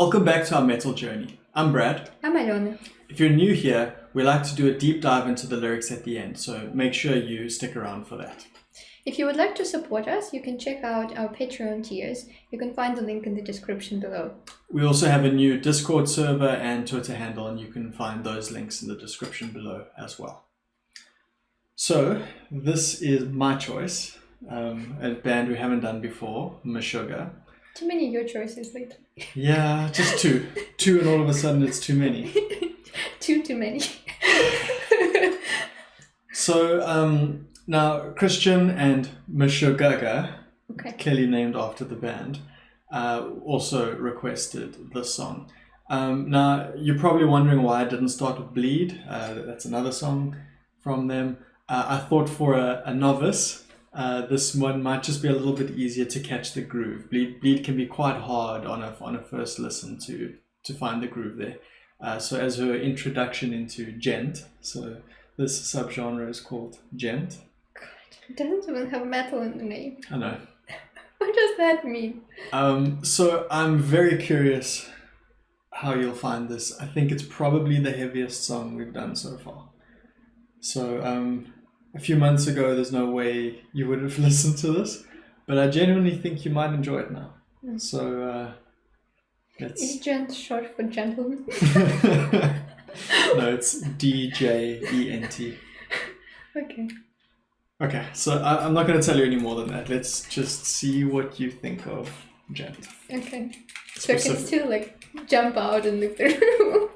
Welcome back to our metal journey. I'm Brad. I'm Alena. If you're new here, we like to do a deep dive into the lyrics at the end, so make sure you stick around for that. If you would like to support us, you can check out our Patreon tiers. You can find the link in the description below. We also have a new Discord server and Twitter handle, and you can find those links in the description below as well. So, this is my choice, a band we haven't done before, Meshuggah. Too many of your choices lately. Yeah, just two. Two, and all of a sudden it's too many. Too many. So, now Christian and Meshuggah, Okay. clearly named after the band, also requested this song. Now, you're probably wondering why I didn't start with Bleed. That's another song from them. I thought for a novice, this one might just be a little bit easier to catch the groove. Bleed can be quite hard on a first listen to find the groove there. So as her introduction into Djent, so this subgenre is called Djent. It doesn't even have metal in the name. I know. What does that mean? So I'm very curious how you'll find this. I think it's probably the heaviest song we've done so far. So a few months ago, there's no way you would have listened to this, but I genuinely think you might enjoy it now. So Is Djent short for gentleman? No, it's Djent. Okay. Okay, so I'm not going to tell you any more than that. Let's just see what you think of Djent. Okay. So I can still jump out and leave the room.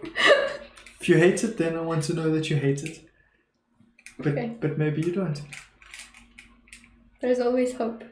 If you hate it, then I want to know that you hate it. Okay. But maybe you don't. There's always hope.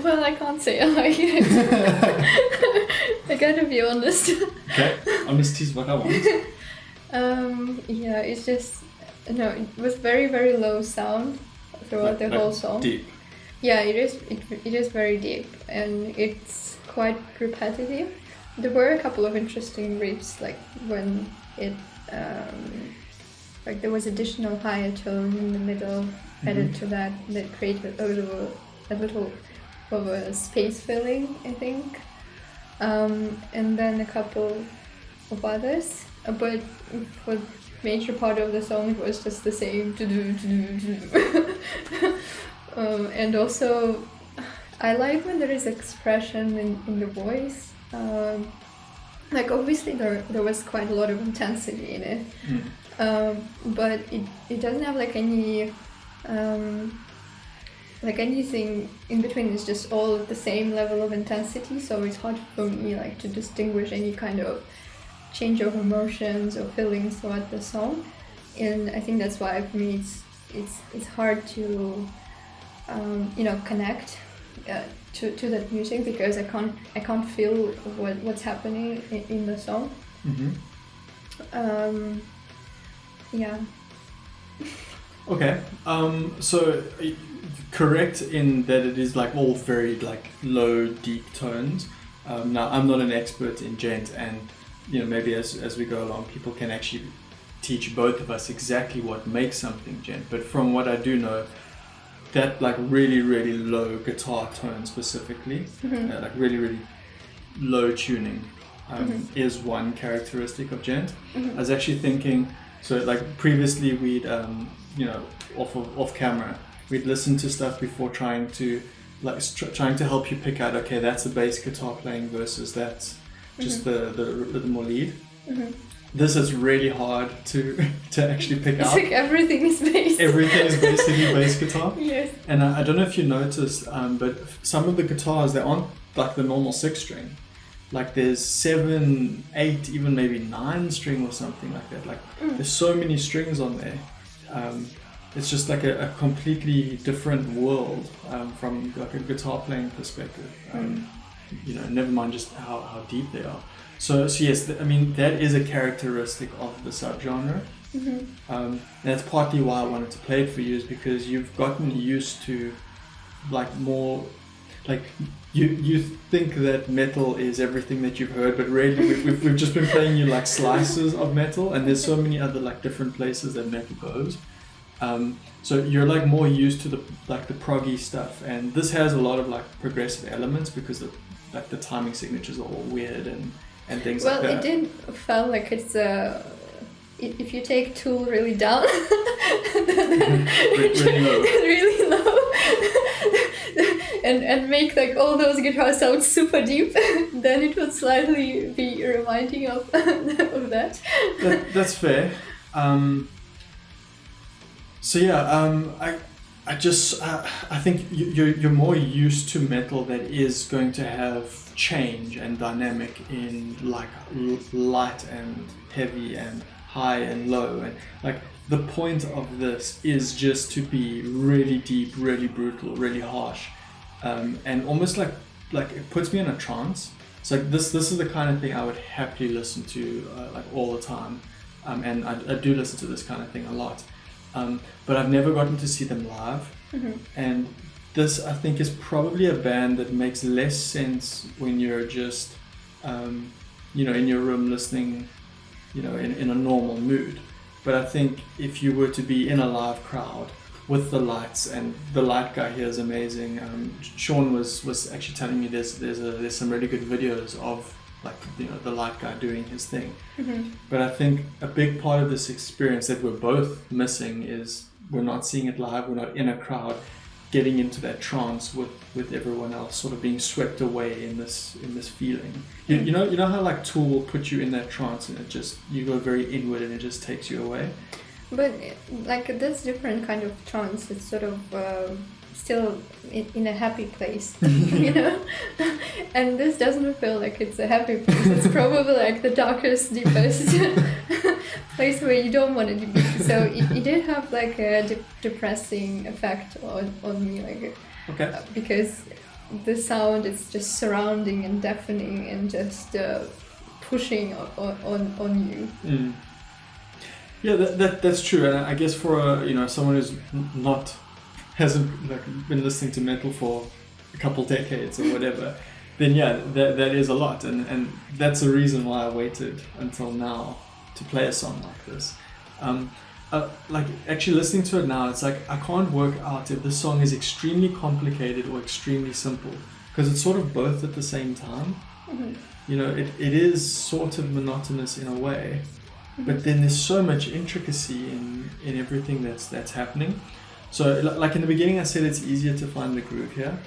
Well, I can't say I like it. I gotta be honest. Okay, honesty is what I want. Yeah, it's just no. It was very very low sound throughout the whole song. Deep. Yeah, it is. It is very deep, and it's quite repetitive. There were a couple of interesting riffs, like when it, like there was additional higher tone in the middle added to that created a little of a space filling, I think, and then a couple of others. But for major part of the song, it was just the same. And also, I like when there is expression in the voice. Like obviously there was quite a lot of intensity in it, but it doesn't have like any like anything in between. It's just all at the same level of intensity, so it's hard for me like to distinguish any kind of change of emotions or feelings throughout the song. And I think that's why for me it's hard to connect to that music, because I can't feel what's happening in the song. Yeah. Okay. So correct in that it is like all very like low, deep tones. Now I'm not an expert in Djent, and maybe as we go along, people can actually teach both of us exactly what makes something Djent. But from what I do know, that like really really low guitar tone specifically, like really really low tuning, is one characteristic of Djent. I was actually thinking, so like previously we'd off camera we'd listen to stuff before trying to help you pick out, okay, that's a bass guitar playing versus that's just the rhythm or lead. This is really hard to actually pick out. It's like everything is bass. Everything is basically bass guitar. Yes. And I don't know if you noticed, but some of the guitars, they aren't like the normal 6-string. Like there's 7, 8, even maybe 9-string or something like that. Like there's so many strings on there. It's just like a completely different world from like a guitar playing perspective. Never mind just how deep they are. So yes, I mean that is a characteristic of the subgenre. And that's partly why I wanted to play it for you, is because you've gotten used to like more, like you think that metal is everything that you've heard, but really we've just been playing you like slices of metal, and there's so many other like different places that metal goes. So you're like more used to the proggy stuff, and this has a lot of like progressive elements because the timing signatures are all weird and things like that. Well, it did feel like it's if you take Tool really down, really low, and make like all those guitars sound super deep, then it would slightly be reminding of that. That's fair. So yeah, I think you're more used to metal that is going to have change and dynamic in like light and heavy and high and low, and like the point of this is just to be really deep, really brutal, really harsh, and almost like it puts me in a trance. So like this is the kind of thing I would happily listen to like all the time, and I do listen to this kind of thing a lot. But I've never gotten to see them live, and this I think is probably a band that makes less sense when you're just, in your room listening, in a normal mood. But I think if you were to be in a live crowd with the lights, and the light guy here is amazing. Sean was actually telling me there's some really good videos of like the light guy doing his thing. But I think a big part of this experience that we're both missing is we're not seeing it live. We're not in a crowd getting into that trance with everyone else, sort of being swept away in this feeling. You know how like Tool will put you in that trance, and you go very inward and it just takes you away. But like this different kind of trance, it's sort of still in a happy place, and this doesn't feel like it's a happy place. It's probably like the darkest, deepest place where you don't want it to be. So it did have like a depressing effect on me, like okay. Because the sound is just surrounding and deafening and just pushing on you. Mm. Yeah, that's true, and I guess for someone who's hasn't been listening to metal for a couple decades or whatever, then yeah, that is a lot, and that's the reason why I waited until now to play a song like this. Like actually listening to it now, it's like I can't work out if the song is extremely complicated or extremely simple, because it's sort of both at the same time. Mm-hmm. It is sort of monotonous in a way, but then there's so much intricacy in everything that's happening. So like in the beginning I said it's easier to find the groove here.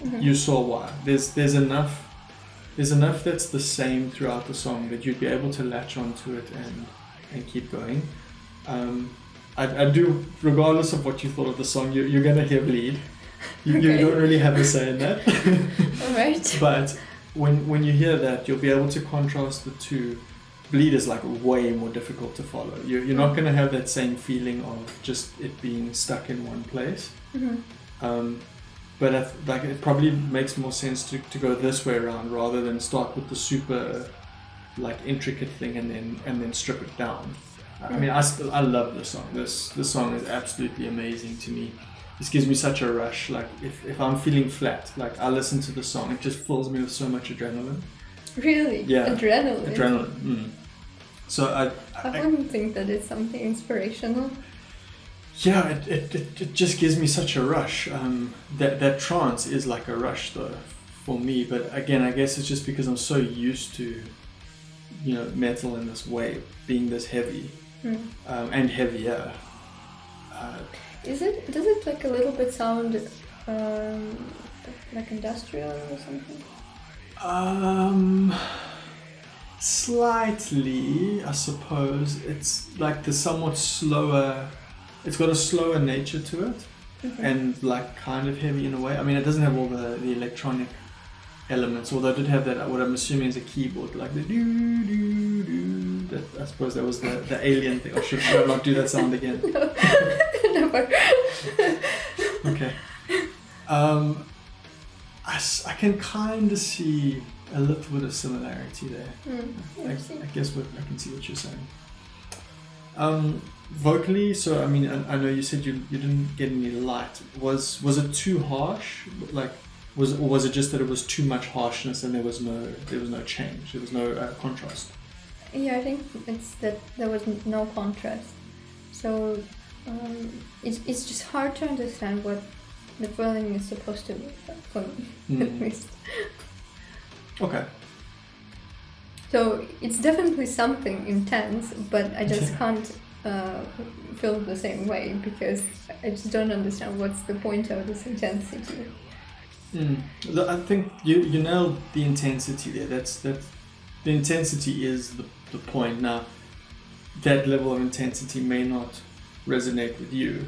Mm-hmm. You saw why. There's enough that's the same throughout the song that you'd be able to latch onto it and keep going. I do, regardless of what you thought of the song, you're gonna hear bleed. You don't really have a say in that. Alright. But when you hear that, you'll be able to contrast the two. Bleed is like way more difficult to follow. You're not going to have that same feeling of just it being stuck in one place. Mm-hmm. But it probably makes more sense to go this way around rather than start with the super intricate thing and then strip it down. I mean, I love this song. This song is absolutely amazing to me. This gives me such a rush. Like if I'm feeling flat, I listen to the song, it just fills me with so much adrenaline. Really? Yeah. Adrenaline. Mm. So I wouldn't think that it's something inspirational. Yeah, it just gives me such a rush. That trance is like a rush though for me. But again, I guess it's just because I'm so used to, metal in this way, being this heavy and heavier. Does it like a little bit sound like industrial or something? Slightly, I suppose. It's like the somewhat slower. It's got a slower nature to it, and kind of heavy in a way. I mean, it doesn't have all the electronic elements, although it did have that. What I'm assuming is a keyboard, like the doo doo doo. I suppose that was the alien thing. Or should I not do that sound again? No. Never. Okay. I can kind of see a little bit of similarity there. I guess I can see what you're saying. Vocally, so I mean, I know you said you didn't get any light. Was it too harsh? Was it just that it was too much harshness and there was no change? There was no contrast. Yeah, I think it's that there was no contrast. So it's just hard to understand what the feeling is supposed to be for me, at least. Okay. So it's definitely something intense, but I just can't feel the same way because I just don't understand what's the point of this intensity. I think you nailed the intensity there. That's the intensity is the point. Now, that level of intensity may not resonate with you,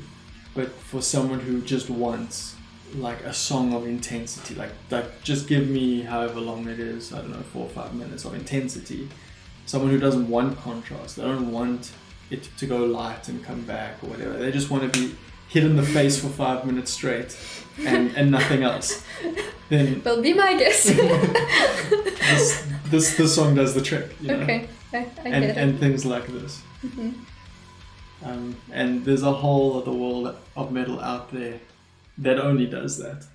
but for someone who just wants a song of intensity, like just give me however long it is, I don't know, 4 or 5 minutes of intensity. Someone who doesn't want contrast, they don't want it to go light and come back or whatever. They just want to be hit in the face for 5 minutes straight and nothing else. Then well, be my guest. this song does the trick. Okay, I get it. And things like this. Mm-hmm. And there's a whole other world of metal out there that only does that.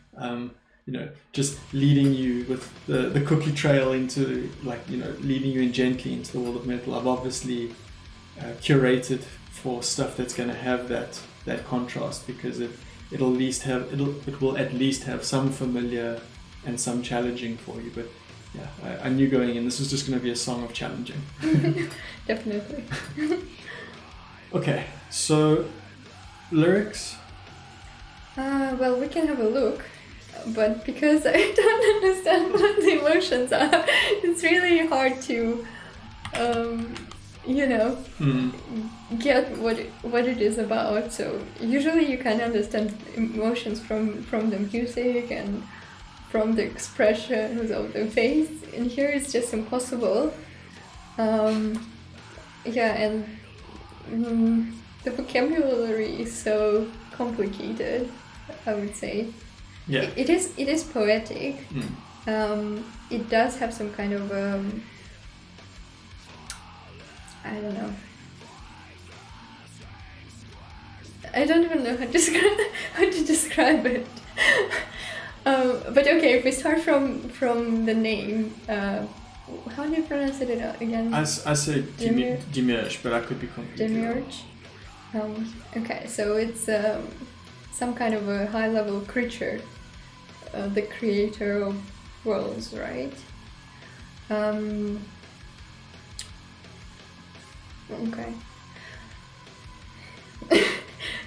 Just leading you with the cookie trail into leading you in gently into the world of metal. I've obviously curated for stuff that's going to have that contrast because it will at least have some familiar and some challenging for you. But yeah, I knew going in this was just going to be a song of challenging. Definitely. Okay, so lyrics. Well, we can have a look, but because I don't understand what the emotions are, it's really hard to, get what it is about. So usually you can understand emotions from the music and from the expressions of the face, and here it's just impossible. The vocabulary is so complicated, I would say. Yeah. It is poetic. It does have some kind of I don't know. I don't even know how to describe it. But okay, if we start from the name, how do you pronounce it again? I say Demiurge, but I could be completely Demiurge. Okay, so it's some kind of a high-level creature, the creator of worlds, right? Okay.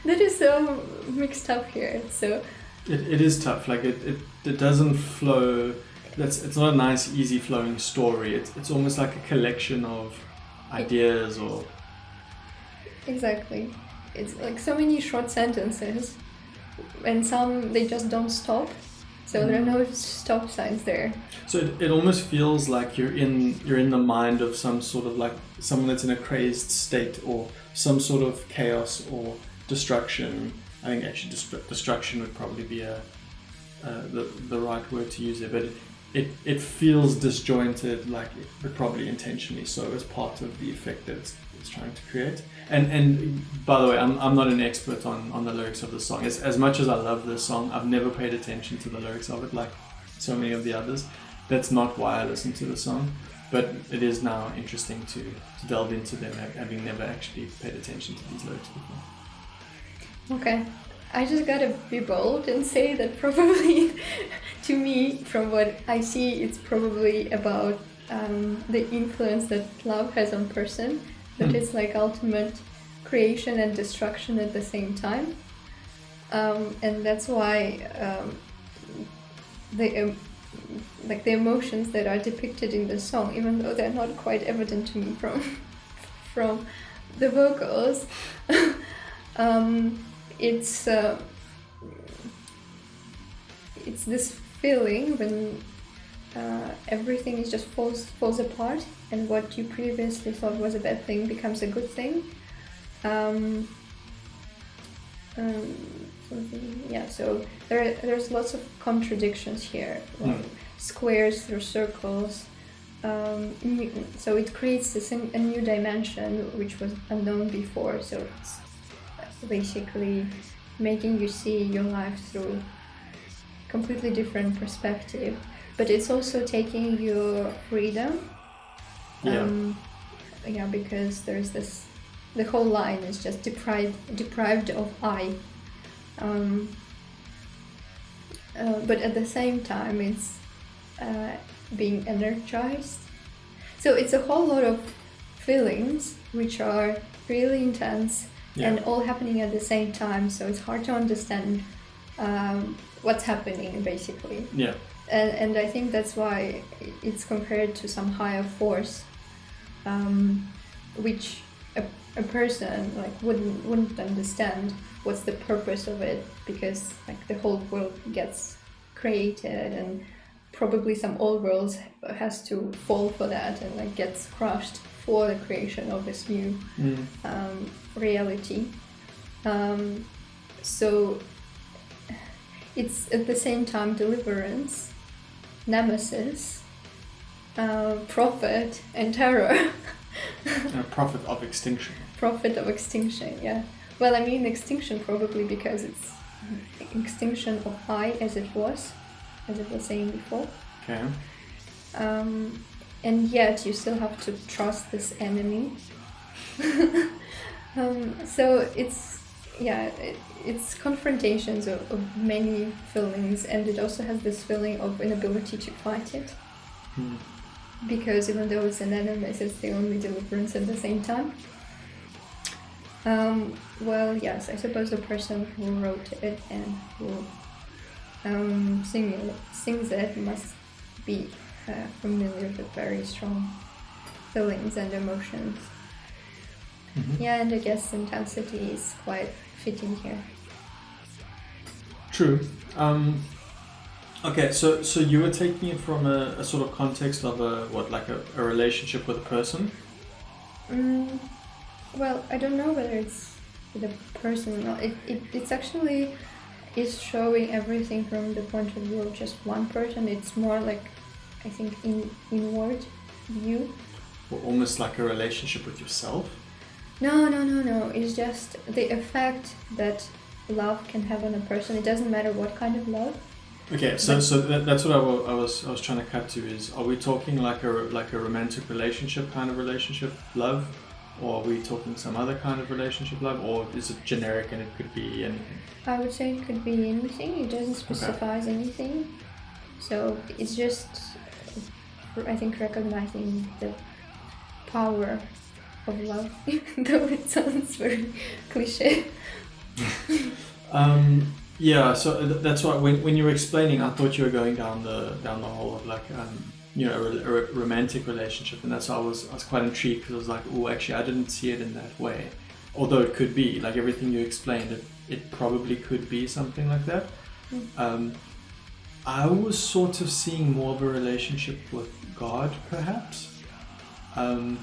That is so mixed up here. So it is tough. Like it doesn't flow. It's not a nice, easy flowing story. It's almost like a collection of ideas or. Exactly. It's like so many short sentences, and some they just don't stop. So there are no stop signs there. So it almost feels like you're in the mind of some sort of like someone that's in a crazed state or some sort of chaos or destruction. I think actually destruction would probably be the right word to use there, but it feels disjointed, like but probably intentionally so as part of the effect that it's trying to create. And by the way, I'm not an expert on the lyrics of the song. As much as I love this song, I've never paid attention to the lyrics of it like so many of the others. That's not why I listen to the song, but it is now interesting to delve into them, having never actually paid attention to these lyrics before. Okay, I just gotta be bold and say that probably, to me, from what I see, it's probably about the influence that love has on person. That it's like ultimate creation and destruction at the same time, and that's why the emotions that are depicted in the song, even though they're not quite evident to me from the vocals, it's this feeling when everything is just falls apart, and what you previously thought was a bad thing becomes a good thing. So there's lots of contradictions here, like squares through circles. So it creates a new dimension which was unknown before. So it's basically making you see your life through completely different perspective. But it's also taking your freedom. Because there's this. The whole line is just deprived of I. But at the same time, it's being energized. So it's a whole lot of feelings which are really intense and all happening at the same time. So it's hard to understand what's happening, basically. Yeah. And I think that's why it's compared to some higher force, which a person like wouldn't understand what's the purpose of it, because like the whole world gets created and probably some old worlds has to fall for that and like gets crushed for the creation of this new reality. So it's at the same time deliverance, nemesis, prophet, and terror. Prophet of extinction. Prophet of extinction, yeah. Well, I mean extinction probably because it's extinction of I as it was saying before. Okay. And yet you still have to trust this enemy. So it's confrontations of many feelings, and it also has this feeling of inability to fight it. Because even though it's an enemy, it's the only deliverance at the same time. Well, yes, I suppose the person who wrote it and who sings it must be familiar with very strong feelings and emotions. Yeah, and I guess intensity is quite fitting here. True. Okay, so you were taking it from a sort of context of a relationship with a person? Well, I don't know whether it's with a person or not. It's actually is showing everything from the point of view of just one person. It's more like, I think, inward view. Or almost like a relationship with yourself? No. It's just the effect that love can have on a person. It doesn't matter what kind of love. Okay, so that's what I was trying to cut to is, are we talking like a romantic relationship kind of relationship love, or are we talking some other kind of relationship love, or is it generic and it could be anything? I would say it could be anything. It doesn't specify anything. So it's just, I think, recognizing the power of love, though it sounds very cliche. Yeah, so that's why when you were explaining, I thought you were going down the whole of like a romantic relationship, and that's why I was quite intrigued, because I was like, oh, actually, I didn't see it in that way. Although it could be, like everything you explained, it probably could be something like that. I was sort of seeing more of a relationship with God, perhaps, and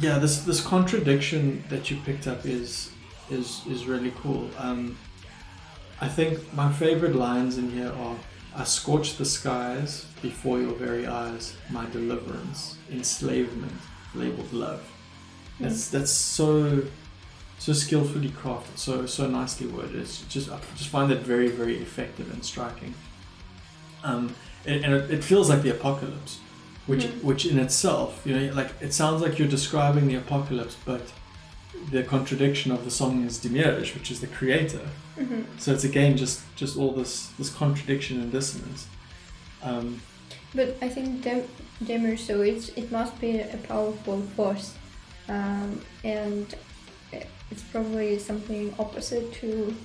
yeah, this contradiction that you picked up is really cool. I think my favorite lines in here are, "I scorched the skies before your very eyes, my deliverance, enslavement, labeled love." That's so skillfully crafted, so nicely worded. It's just, I just find that very, very effective and striking. And it feels like the apocalypse, which in itself, like it sounds like you're describing the apocalypse, but the contradiction of the song is Demiurge, which is the creator. So it's again just all this contradiction and dissonance. But I think Demiurge, so it must be a powerful force, and it's probably something opposite to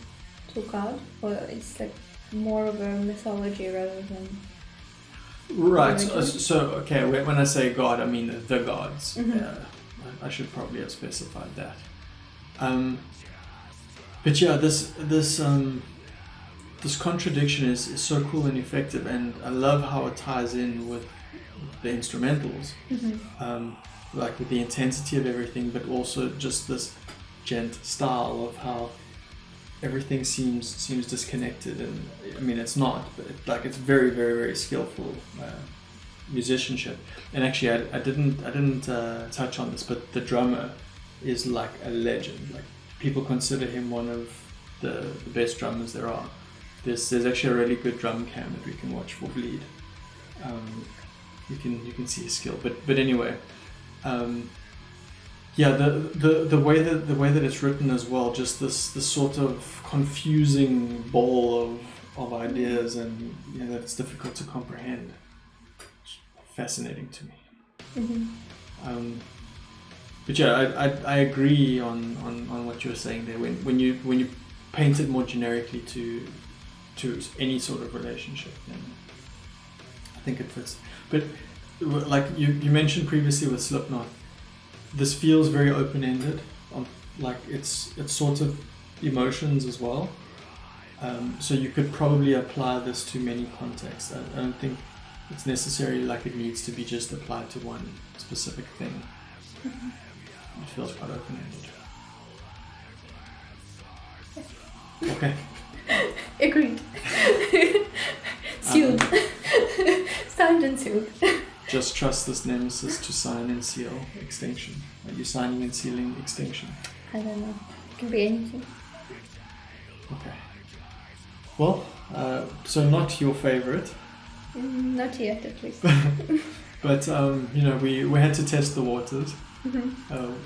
God, or it's like more of a mythology rather than. Right. So okay, when I say God, I mean the gods. I should probably have specified that. But yeah, this contradiction is so cool and effective, and I love how it ties in with the instrumentals, like with the intensity of everything, but also just this Djent style of how everything seems disconnected, and I mean it's not, but it's very, very, very skillful musicianship. And actually, I didn't touch on this, but the drummer is like a legend. Like people consider him one of the best drummers there are. There's actually a really good drum cam that we can watch for Bleed. You can see his skill. But anyway, yeah, the way that it's written as well, just this sort of confusing ball of ideas, and that it's difficult to comprehend. Fascinating to me. But yeah, I agree on what you were saying there. When you paint it more generically to any sort of relationship, then I think it fits. But like you mentioned previously with Slipknot, this feels very open-ended. Like it's sort of emotions as well. So you could probably apply this to many contexts. I don't think it's necessarily like it needs to be just applied to one specific thing. It feels quite open-ended. Okay. Agreed. Sealed. Signed and sealed. Just trust this nemesis to sign and seal extinction. Are you signing and sealing extinction? I don't know. It can be anything. Okay. Well, so not your favorite. Not yet, at least. But we had to test the waters.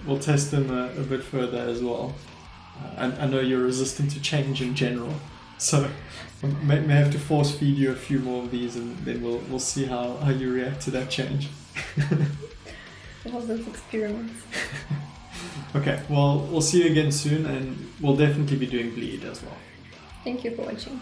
We'll test them a bit further as well. I know you're resistant to change in general, so I may have to force feed you a few more of these, and then we'll see how you react to that change. All those experiments. Okay, well, we'll see you again soon, and we'll definitely be doing Bleed as well. Thank you for watching.